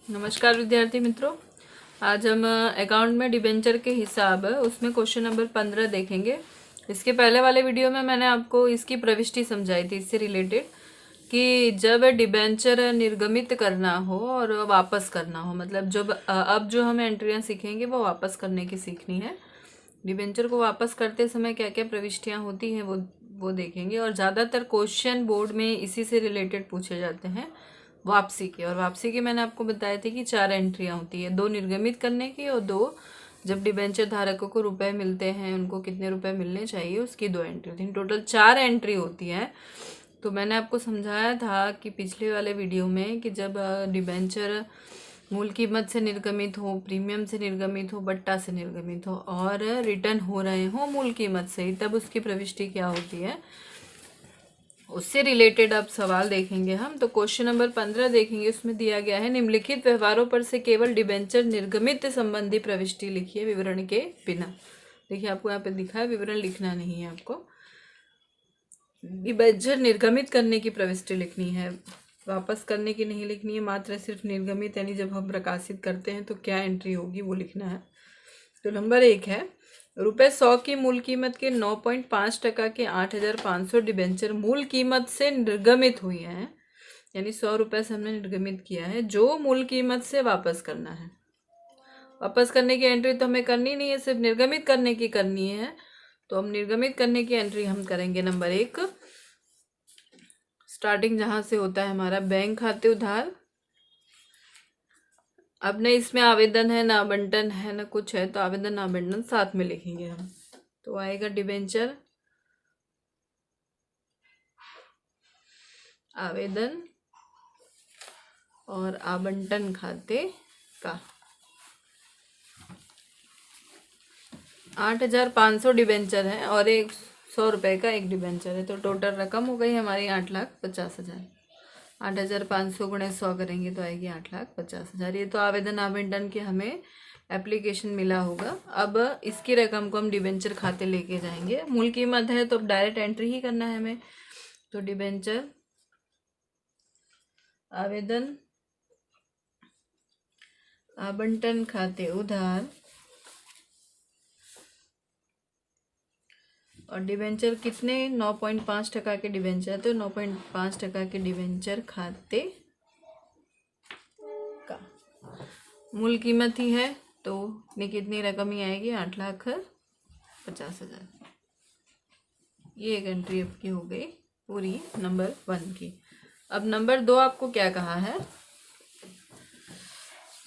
नमस्कार विद्यार्थी मित्रों, आज हम अकाउंट में डिबेंचर के हिसाब उसमें क्वेश्चन नंबर 15 देखेंगे। इसके पहले वाले वीडियो में मैंने आपको इसकी प्रविष्टि समझाई थी, इससे रिलेटेड कि जब डिबेंचर निर्गमित करना हो और वापस करना हो, मतलब जब अब जो हमें एंट्रियाँ सीखेंगे वो वापस करने की सीखनी है। डिबेंचर को वापस करते समय क्या क्या प्रविष्टियाँ होती हैं वो देखेंगे। और ज़्यादातर क्वेश्चन बोर्ड में इसी से रिलेटेड पूछे जाते हैं, वापसी की। और वापसी की मैंने आपको बताया थी कि 4 एंट्रियाँ होती है, 2 निर्गमित करने की और 2 जब डिबेंचर धारकों को रुपए मिलते हैं उनको कितने रुपए मिलने चाहिए उसकी 2 एंट्री होती है। टोटल 4 एंट्री होती है। तो मैंने आपको समझाया था कि पिछले वाले वीडियो में कि जब डिबेंचर मूल कीमत से निर्गमित हो, प्रीमियम से निर्गमित हो, बट्टा से निर्गमित हो और रिटर्न हो रहे हो मूल कीमत से ही, तब उसकी प्रविष्टि क्या होती है, उससे रिलेटेड अब सवाल देखेंगे हम। तो क्वेश्चन नंबर 15 देखेंगे, उसमें दिया गया है निम्नलिखित व्यवहारों पर से केवल डिबेंचर निर्गमित संबंधी प्रविष्टि लिखिए विवरण के बिना। देखिए आपको यहाँ पे दिखा है, विवरण लिखना नहीं है आपको, डिबेंचर निर्गमित करने की प्रविष्टि लिखनी है, वापस करने की नहीं लिखनी है, मात्र सिर्फ निर्गमित यानी जब हम प्रकाशित करते हैं तो क्या एंट्री होगी वो लिखना है। तो नंबर 1 है, ₹100 की मूल कीमत के 9.5% के 8,500 डिबेंचर मूल कीमत से निर्गमित हुई हैं, यानी 100 रुपये से हमने निर्गमित किया है, जो मूल कीमत से वापस करना है। वापस करने की एंट्री तो हमें करनी नहीं है, सिर्फ निर्गमित करने की करनी है। तो हम निर्गमित करने की एंट्री हम करेंगे नंबर 1। स्टार्टिंग जहाँ से होता है हमारा बैंक खाते उधार। अब न इसमें आवेदन है, ना आवंटन है, ना कुछ है, तो आवेदन आवंटन साथ में लिखेंगे हम। तो आएगा डिबेंचर, आवेदन और आवंटन खाते का। 8,500 डिबेंचर है और 100 रुपये का एक डिबेंचर है, तो टोटल रकम हो गई हमारी 8,50,000। 8,500 गुणे 100 करेंगे तो आएगी 8,50,000। ये तो आवेदन आवंटन के हमें एप्लीकेशन मिला होगा। अब इसकी रकम को हम डिबेंचर खाते लेके जाएंगे। मूल कीमत है तो अब डायरेक्ट एंट्री ही करना है हमें। तो डिबेंचर आवेदन आवंटन खाते उधार और डिबेंचर कितने, 9.5% के डिबेंचर, तो 9.5% के डिबेंचर खाते का मूल कीमत ही है तो कितनी रकम ही आएगी, 8,50,000। ये एक एंट्री आपकी हो गई पूरी नंबर 1 की। अब नंबर 2 आपको क्या कहा है,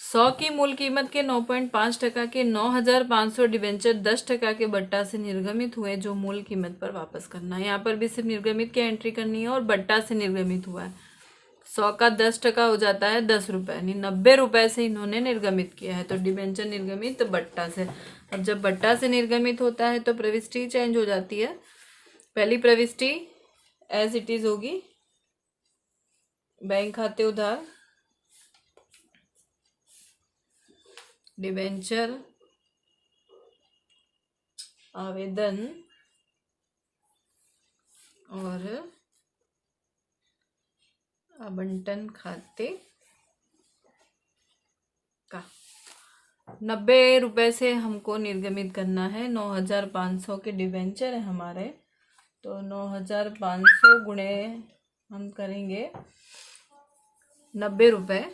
100 की मूल कीमत के 9.5% के 9,500 डिबेंचर 10% के बट्टा से निर्गमित हुए, जो मूल कीमत पर वापस करना है। यहाँ पर भी सिर्फ निर्गमित की एंट्री करनी है और बट्टा से निर्गमित हुआ है। 100 का 10% हो जाता है 10 रुपये, यानी 90 रुपये से इन्होंने निर्गमित किया है। तो डिबेंचर निर्गमित बट्टा से। अब जब बट्टा से निर्गमित होता है तो प्रविष्टि चेंज हो जाती है। पहली प्रविष्टि एज इट इज होगी, बैंक खाते उधार, डिबेंचर आवेदन और आवंटन खाते का। 90 रुपये से हमको निर्गमित करना है। 9,500 के डिबेंचर है हमारे, तो 9,500 गुणे हम करेंगे 90 रुपये,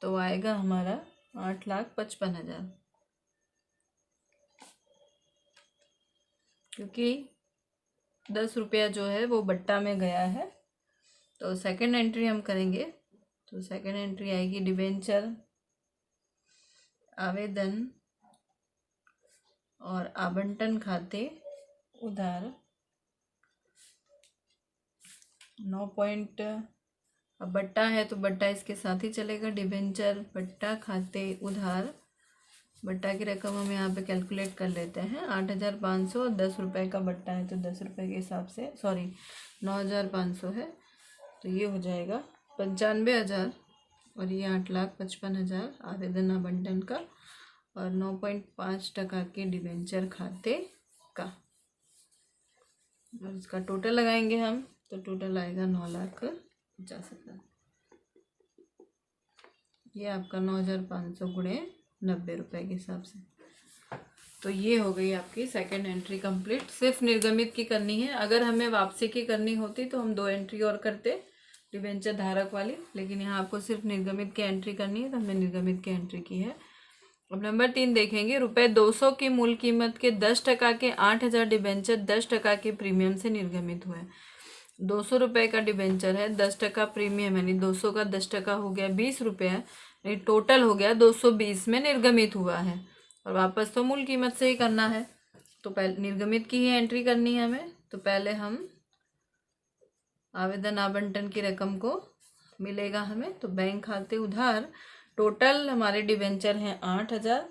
तो आएगा हमारा 8,55,000। क्योंकि 10 रुपया जो है वो बट्टा में गया है। तो सेकंड एंट्री हम करेंगे। तो सेकंड एंट्री आएगी डिबेंचर आवेदन और आवंटन खाते उधार 9 अब बट्टा है तो बट्टा इसके साथ ही चलेगा, डिबेंचर बट्टा खाते उधार। बट्टा की रकम हम यहाँ पे कैलकुलेट कर लेते हैं, 8,500, 10 रुपये का बट्टा है तो 10 रुपये के हिसाब से, सॉरी 9,500 है तो ये हो जाएगा 95,000 और ये 8,55,000 आवेदन आवंटन का और 9.5% के डिबेंचर खाते का। और इसका टोटल लगाएंगे हम तो टोटल आएगा 9,50,000। ये आपका 9,500 गुणे 90 रुपये के हिसाब से। तो ये हो गई आपकी सेकंड एंट्री कंप्लीट। सिर्फ निर्गमित की करनी है। अगर हमें वापसी की करनी होती तो हम 2 एंट्री और करते डिबेंचर धारक वाली, लेकिन यहाँ आपको सिर्फ निर्गमित की एंट्री करनी है तो हमने निर्गमित की एंट्री की है। अब नंबर 3 देखेंगे। ₹200 की मूल कीमत के 10% के 8,000 डिबेंचर 10% के प्रीमियम से निर्गमित हुए। 200 रुपये का डिबेंचर है, 10% प्रीमियम, यानी 200 का 10% हो गया 20 रुपये, यानी टोटल हो गया 220 में निर्गमित हुआ है। और वापस तो मूल कीमत से ही करना है, तो पहले निर्गमित की ही एंट्री करनी है हमें। तो पहले हम आवेदन आवंटन की रकम को मिलेगा हमें, तो बैंक खाते उधार, टोटल हमारे डिबेंचर हैं 8,000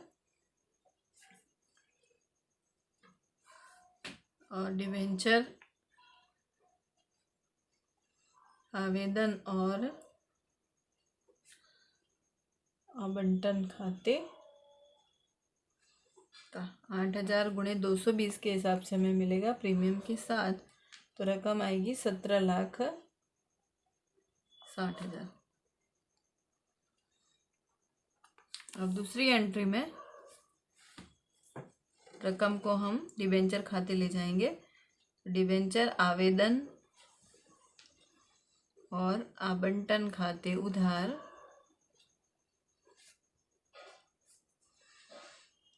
और डिबेंचर आवेदन और आवंटन खाते का 8,000 गुणे 220 के हिसाब से हमें मिलेगा प्रीमियम के साथ, तो रकम आएगी 17,60,000। अब दूसरी एंट्री में रकम को हम डिबेंचर खाते ले जाएंगे। डिबेंचर आवेदन और आवंटन खाते उधार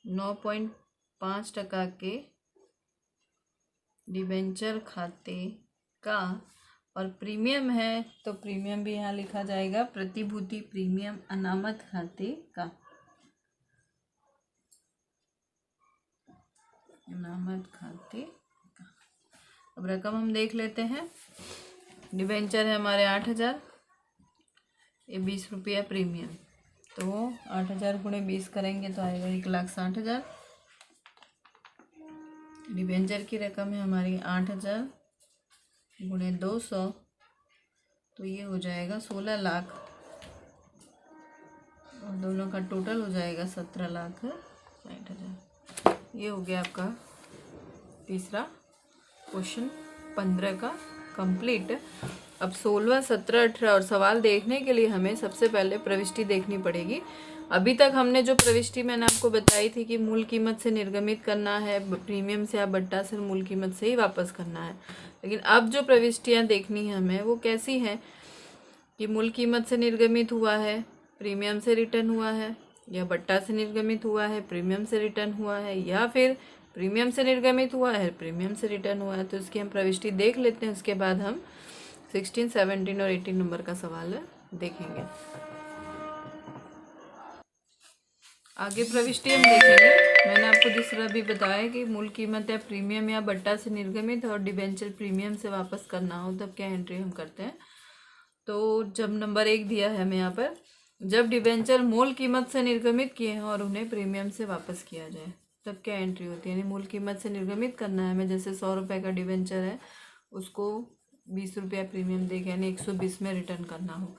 9.5% के डिबेंचर खाते का, और प्रीमियम है तो प्रीमियम भी यहाँ लिखा जाएगा, प्रतिभूति प्रीमियम अनामत खाते का, अनामत खाते का। अब रकम हम देख लेते हैं। डिबेंचर है हमारे 8,000, ये 20 रुपया प्रीमियम, तो 8,000 गुणे 20 करेंगे तो आएगा 1,60,000। डिबेंचर की रकम है हमारी 8,000 गुणे 200, तो ये हो जाएगा 16 लाख, और दोनों का टोटल हो जाएगा 17,60,000। ये हो गया आपका तीसरा क्वेश्चन 15 का कंप्लीट। अब 16, 17, 18 और सवाल देखने के लिए हमें सबसे पहले प्रविष्टि देखनी पड़ेगी। अभी तक हमने जो प्रविष्टि मैंने आपको बताई थी कि मूल कीमत से निर्गमित करना है, प्रीमियम से या बट्टा से मूल कीमत से ही वापस करना है। लेकिन अब जो प्रविष्टियाँ देखनी है हमें वो कैसी हैं कि मूल कीमत से निर्गमित हुआ है, प्रीमियम से रिटर्न हुआ है, या बट्टा से निर्गमित हुआ है, प्रीमियम से रिटर्न हुआ है, या फिर प्रीमियम से निर्गमित हुआ है, प्रीमियम से रिटर्न हुआ है। तो इसकी हम प्रविष्टि देख लेते हैं, उसके बाद हम 16, 17 और 18 नंबर का सवाल देखेंगे। आगे प्रविष्टि हम देखेंगे। मैंने आपको जिस तरह भी बताया कि मूल कीमत या प्रीमियम या बट्टा से निर्गमित और डिबेंचर प्रीमियम से वापस करना हो तब क्या एंट्री हम करते हैं। तो जब नंबर 1 दिया है हमें यहाँ पर, जब डिबेंचर मूल कीमत से निर्गमित किए हैं और उन्हें प्रीमियम से वापस किया जाए तब क्या एंट्री होती है। यानी मूल कीमत से निर्गमित करना है हमें, जैसे 100 रुपये का डिबेंचर है, उसको 20 रुपया प्रीमियम दे के यानी 120 में रिटर्न करना हो,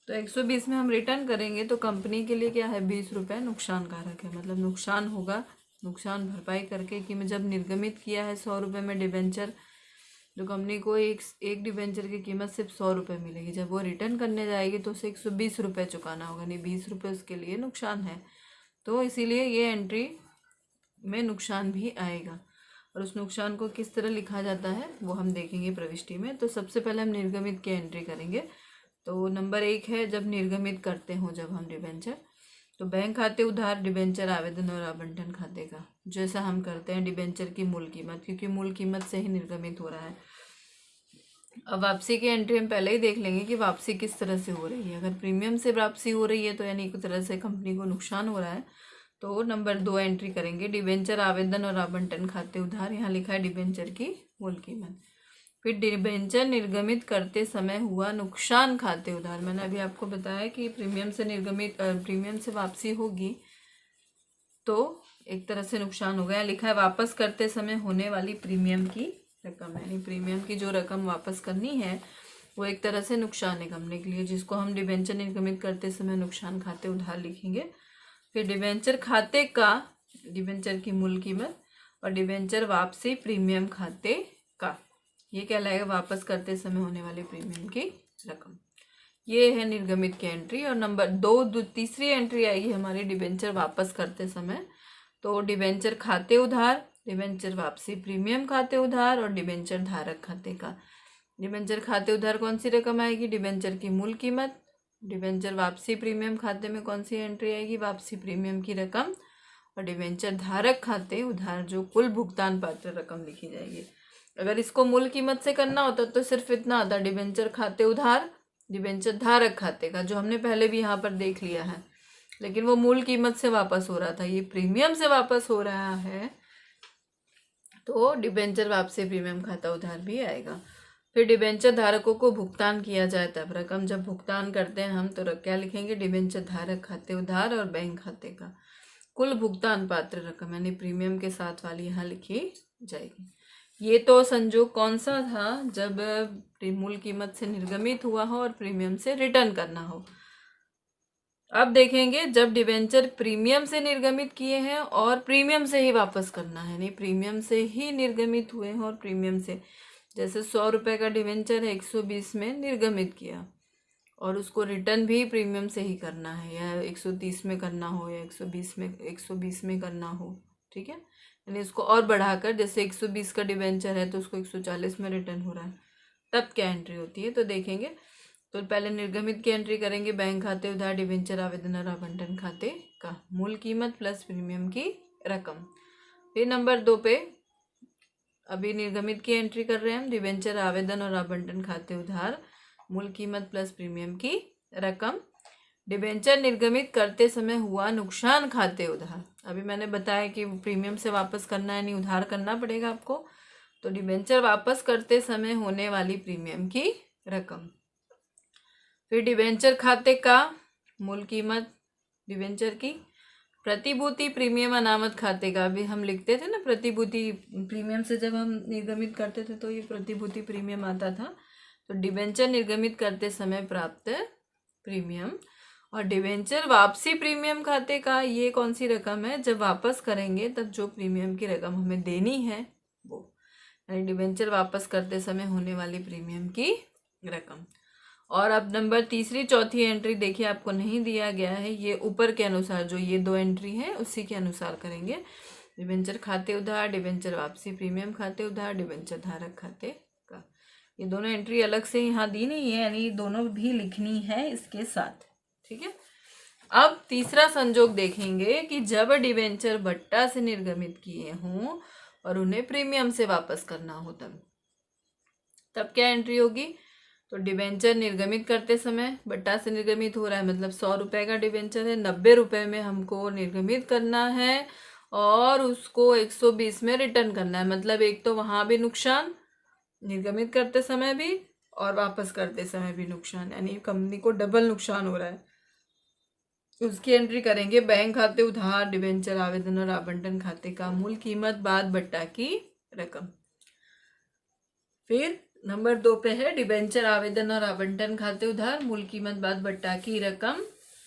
तो 120 में हम रिटर्न करेंगे तो कंपनी के लिए क्या है, 20 रुपये नुकसान कारक है, मतलब नुकसान होगा। नुकसान भरपाई करके कि मैं जब निर्गमित किया है 100 रुपये में डिबेंचर, तो कंपनी को एक डिबेंचर की कीमत सिर्फ 100 रुपये मिलेगी। जब वो रिटर्न करने जाएगी तो उसे 120 रुपये चुकाना होगा, यानी 20 रुपये उसके लिए नुकसान है। तो इसीलिए ये एंट्री में नुकसान भी आएगा, और उस नुकसान को किस तरह लिखा जाता है वो हम देखेंगे प्रविष्टि में। तो सबसे पहले हम निर्गमित की एंट्री करेंगे। तो नंबर 1 है जब निर्गमित करते हो जब हम डिबेंचर, तो बैंक खाते उधार डिबेंचर आवेदन और आवंटन खाते का, जैसा हम करते हैं डिबेंचर की मूल कीमत, क्योंकि मूल कीमत से ही निर्गमित हो रहा है। अब वापसी की एंट्री हम पहले ही देख लेंगे कि वापसी किस तरह से हो रही है। अगर प्रीमियम से वापसी हो रही है तो यानी एक तरह से कंपनी को नुकसान हो रहा है, तो नंबर 2 एंट्री करेंगे डिबेंचर आवेदन और आवंटन खाते उधार। यहाँ लिखा है डिबेंचर की मूल कीमत। फिर डिबेंचर निर्गमित करते समय हुआ नुकसान खाते उधार। मैंने अभी आपको बताया कि प्रीमियम से वापसी होगी तो एक तरह से नुकसान हो गया। लिखा है वापस करते समय होने वाली प्रीमियम की रकम, यानी प्रीमियम की जो रकम वापस करनी है वो एक तरह से नुकसान है कंपनी के लिए, जिसको हम डिबेंचर निर्गमित करते समय नुकसान खाते उधार लिखेंगे। फिर डिबेंचर खाते का, डिबेंचर की मूल कीमत, और डिबेंचर वापसी प्रीमियम खाते का, ये कहलाएगा वापस करते समय होने वाली प्रीमियम की रकम। ये है निर्गमित की एंट्री। और नंबर दो तीसरी एंट्री आएगी हमारी डिबेंचर वापस करते समय। तो डिबेंचर खाते उधार, डिबेंचर वापसी प्रीमियम खाते उधार और डिबेंचर धारक खाते का। डिबेंचर खाते उधार कौन सी रकम आएगी? डिबेंचर की मूल कीमत। डिबेंचर वापसी प्रीमियम खाते में कौन सी एंट्री आएगी? वापसी प्रीमियम की रकम। और डिबेंचर धारक खाते उधार जो कुल भुगतान पात्र रकम लिखी जाएगी। अगर इसको मूल कीमत से करना होता तो सिर्फ इतना आता, डिबेंचर खाते उधार डिबेंचर धारक खाते का, जो हमने पहले भी यहाँ पर देख लिया है। लेकिन वो मूल कीमत से वापस हो रहा था, ये प्रीमियम से वापस हो रहा है, तो डिबेंचर वापसी प्रीमियम खाता उधार भी आएगा। फिर डिबेंचर धारकों को भुगतान किया जाए तब रकम, जब भुगतान करते हैं हम तो क्या लिखेंगे? डिबेंचर धारक खाते उधार और बैंक खाते का कुल भुगतान पात्र रकम, यानी प्रीमियम के साथ वाली यहाँ लिखी जाएगी। ये तो संजोग कौन सा था? जब मूल कीमत से निर्गमित हुआ हो और प्रीमियम से रिटर्न करना हो। अब देखेंगे जब डिबेंचर प्रीमियम से निर्गमित किए हैं और प्रीमियम से ही वापस करना है, नहीं प्रीमियम से ही निर्गमित हुए हैं और प्रीमियम से, जैसे 100 रुपये का डिबेंचर है 120 में निर्गमित किया और उसको रिटर्न भी प्रीमियम से ही करना है, या 130 में करना हो या 120 में करना हो, ठीक है। यानी उसको और बढ़ाकर, जैसे 120 का डिबेंचर है तो उसको 140 में रिटर्न हो रहा है, तब क्या एंट्री होती है। तो देखेंगे, तो पहले निर्गमित की एंट्री करेंगे, बैंक खाते उधार डिबेंचर आवेदन और आवंटन खाते का मूल कीमत प्लस प्रीमियम की रकम। फिर नंबर 2 पे अभी निर्गमित की एंट्री कर रहे हैं हम, डिबेंचर आवेदन और आवंटन खाते उधार मूल कीमत प्लस प्रीमियम की रकम। डिबेंचर निर्गमित करते समय हुआ नुकसान खाते उधार, अभी मैंने बताया कि प्रीमियम से वापस करना है, नहीं उधार करना पड़ेगा आपको, तो डिबेंचर वापस करते समय होने वाली प्रीमियम की रकम। फिर डिबेंचर खाते का मूल कीमत डिबेंचर की, प्रतिभूति प्रीमियम अनामत खाते का, अभी हम लिखते थे ना प्रतिभूति प्रीमियम से, जब हम निर्गमित करते थे तो ये प्रतिभूति प्रीमियम आता था। तो डिबेंचर निर्गमित करते समय प्राप्त प्रीमियम। और डिबेंचर वापसी प्रीमियम खाते का, ये कौन सी रकम है? जब वापस करेंगे तब जो प्रीमियम की रकम हमें देनी है वो, यानी डिबेंचर वापस करते समय होने वाली प्रीमियम की रकम। और अब नंबर तीसरी चौथी एंट्री देखिए, आपको नहीं दिया गया है, ये ऊपर के अनुसार जो ये 2 एंट्री है उसी के अनुसार करेंगे। डिबेंचर खाते उधार डिबेंचर वापसी प्रीमियम खाते उधार डिबेंचर धारक खाते का, ये दोनों एंट्री अलग से यहाँ दी नहीं है, यानी दोनों भी लिखनी है इसके साथ, ठीक है। अब तीसरा संजोग देखेंगे कि जब डिबेंचर बट्टा से निर्गमित किए हों और उन्हें प्रीमियम से वापस करना हो, तब क्या एंट्री होगी? तो डिबेंचर निर्गमित करते समय बट्टा से निर्गमित हो रहा है, मतलब 100 रुपये का डिबेंचर है, 90 रुपये में हमको निर्गमित करना है और उसको 120 में रिटर्न करना है। मतलब एक तो वहाँ भी नुकसान, निर्गमित करते समय भी और वापस करते समय भी नुकसान, यानी कंपनी को डबल नुकसान हो रहा है। उसकी एंट्री करेंगे, बैंक खाते उधार डिबेंचर आवेदन और आवंटन खाते का मूल कीमत बाद बट्टा की रकम। फिर नंबर 2 पे है डिबेंचर आवेदन और आवंटन खाते उधार मूल कीमत बाद बट्टा की रकम।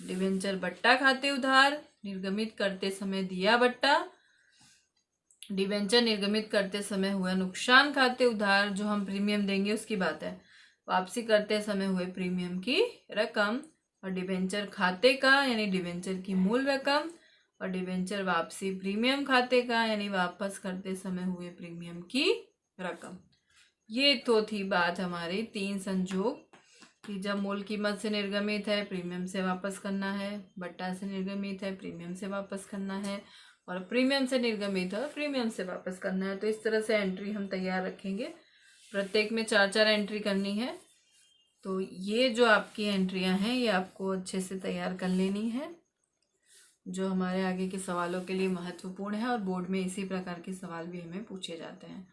डिबेंचर बट्टा खाते उधार निर्गमित करते समय दिया बट्टा, डिबेंचर निर्गमित करते समय हुआ नुकसान खाते उधार, जो हम प्रीमियम देंगे उसकी बात है, वापसी करते समय हुए प्रीमियम की रकम। और डिबेंचर खाते का यानी डिबेंचर की मूल रकम, और डिबेंचर वापसी प्रीमियम खाते का यानी वापस करते समय हुए प्रीमियम की रकम। ये तो थी बात हमारी 3 संजोग कि जब मूल कीमत से निर्गमित है प्रीमियम से वापस करना है, बट्टा से निर्गमित है प्रीमियम से वापस करना है, और प्रीमियम से निर्गमित है प्रीमियम से वापस करना है। तो इस तरह से एंट्री हम तैयार रखेंगे, प्रत्येक में 4-4 एंट्री करनी है। तो ये जो आपकी एंट्रियां हैं ये आपको अच्छे से तैयार कर लेनी है, जो हमारे आगे के सवालों के लिए महत्वपूर्ण है, और बोर्ड में इसी प्रकार के सवाल भी हमें पूछे जाते हैं।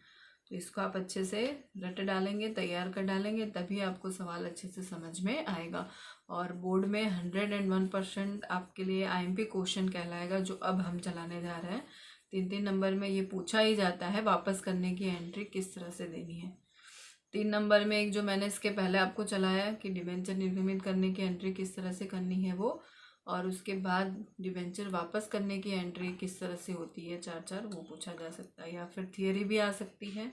तो इसको आप अच्छे से रट डालेंगे, तैयार कर डालेंगे, तभी आपको सवाल अच्छे से समझ में आएगा। और बोर्ड में 101% आपके लिए IMP क्वेश्चन कहलाएगा, जो अब हम चलाने जा रहे हैं। 3-3 नंबर में ये पूछा ही जाता है, वापस करने की एंट्री किस तरह से देनी है। 3 नंबर में एक जो मैंने इसके पहले आपको चलाया कि डिबेंचर निर्गमित करने की एंट्री किस तरह से करनी है वो, और उसके बाद डिबेंचर वापस करने की एंट्री किस तरह से होती है 4-4, वो पूछा जा सकता है, या फिर थियरी भी आ सकती है,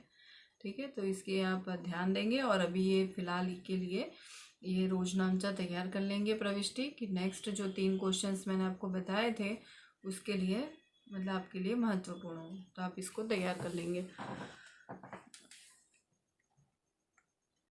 ठीक है। तो इसके आप ध्यान देंगे। और अभी ये फ़िलहाल के लिए ये रोजनामचा तैयार कर लेंगे प्रविष्टि कि नेक्स्ट जो 3 क्वेश्चंस मैंने आपको बताए थे उसके लिए मतलब आपके लिए महत्वपूर्ण हो, तो आप इसको तैयार कर लेंगे।